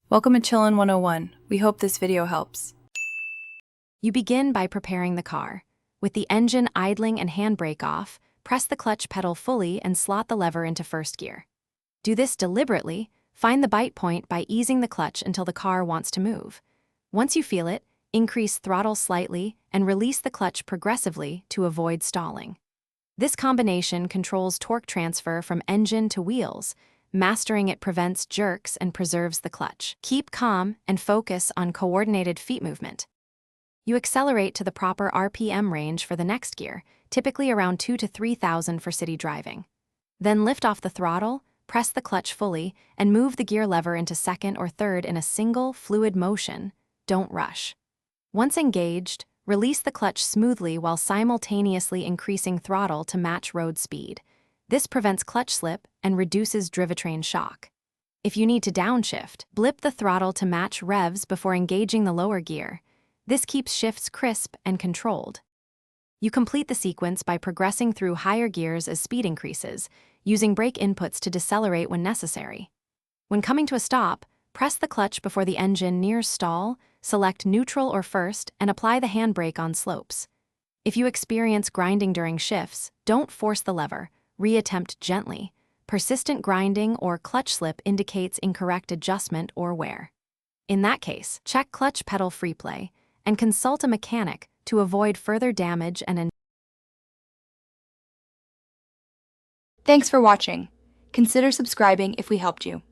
Welcome to Chillin' 101. We hope this video helps. You begin by preparing the car. With the engine idling and handbrake off, press the clutch pedal fully and slot the lever into first gear. Do this deliberately. Find the bite point by easing the clutch until the car wants to move. Once you feel it, increase throttle slightly and release the clutch progressively to avoid stalling. This combination controls torque transfer from engine to wheels. Mastering it prevents jerks and preserves the clutch. Keep calm and focus on coordinated feet movement. You accelerate to the proper RPM range for the next gear, typically around 2,000 to 3,000 for city driving. Then lift off the throttle, press the clutch fully, and move the gear lever into second or third in a single, fluid motion. Don't rush. Once engaged, release the clutch smoothly while simultaneously increasing throttle to match road speed. This prevents clutch slip and reduces drivetrain shock. If you need to downshift, blip the throttle to match revs before engaging the lower gear. This keeps shifts crisp and controlled. You complete the sequence by progressing through higher gears as speed increases, using brake inputs to decelerate when necessary. When coming to a stop, press the clutch before the engine nears stall, select neutral or first, and apply the handbrake on slopes. If you experience grinding during shifts, don't force the lever. Reattempt gently. Persistent grinding or clutch slip indicates incorrect adjustment or wear. In that case, check clutch pedal free play and consult a mechanic to avoid further damage and Thanks for watching. Consider subscribing if we helped you.